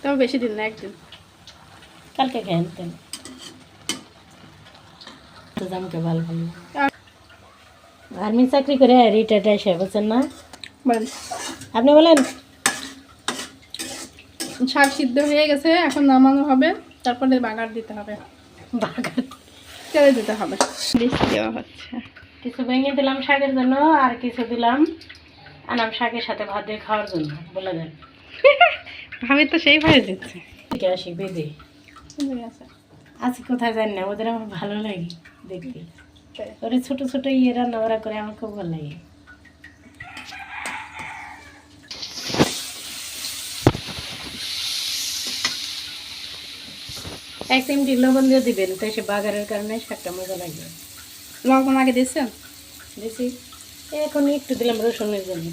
তবে বেশি দিন না, একদিন। কালকে খেয়ে আনতেন তো জামকে ভালো ভালো আর্মি চাকরি করে রিটায়ার্ড এসে বলছেন না বলেন। আপনি বলেন। শাক সিদ্ধ হয়ে গেছে, এখন নামানো হবে, তারপরে বাগার দিতে হবে, বাগান তেলে দিতে হবে। বেশি দেওয়া হচ্ছে। কিছু ভেঙে দিলাম শাকের জন্য, আর কিছু দিলাম আনাম শাকের সাথে ভাত দিয়ে খাওয়ার জন্য। বলে দেন। ভাবি তো সেই ভয়ে দিচ্ছে। ঠিক আসি বেঁধে আজকে কোথায় জানি না, ওদের আমার ভালো লাগে দেখতে। ওরা ছোট ছোট ইয়ে রান্না ওরা করে, আমার খুব ভালো লাগে। এক চিমটি লবণ দিয়ে দিবেন, তো সে বাগারের কারণে শাকটা মজা লাগবে। লবণ আগে দিচ্ছেন? দিছি, এখন একটু দিলাম রসুনের জন্য।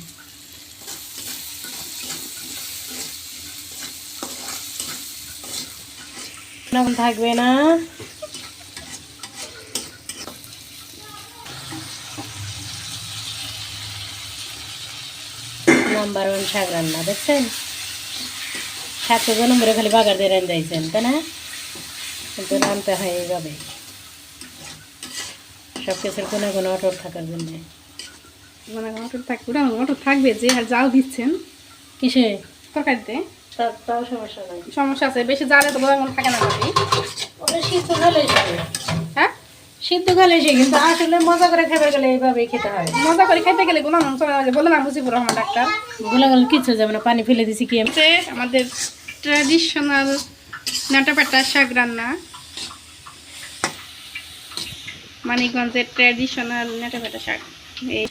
লবণ থাকবে না। নাম্বার 1 শাক রান্না দেখছেন। শাক তো নম্বরে খালি বাগার দিয়ে রান্নাইছেন, তাই না? কিন্তু রানতে হয় এইভাবে, সব কিছুর কোনো কোনো অটল থাকার জন্য। মানে মটর থাকবে, মটর থাকবে যে, আর জাল দিচ্ছেন কিসে তরকারিতে, তাও সমস্যা নাই। সমস্যা আছে, বেশি জালে তো বোধহয় থাকে না ভাবি। ওটা শীতকালে এসে, হ্যাঁ শীতকালে এসে, কিন্তু আসলে মজা করে খাবার গেলে এইভাবেই খেতে হয়। মজা করে খেতে গেলে গুলো চলে যাবে, বলে না মুজিবুর রহমান ডাক্তার। গুলা গেলে কিচ্ছু যাবে না, পানি ফেলে দিছি কি আমাদের ট্র্যাডিশনাল নাটাপাটা শাক রান্না, মানিকগঞ্জের ট্র্যাডিশনাল নাটাপাটা শাক। এই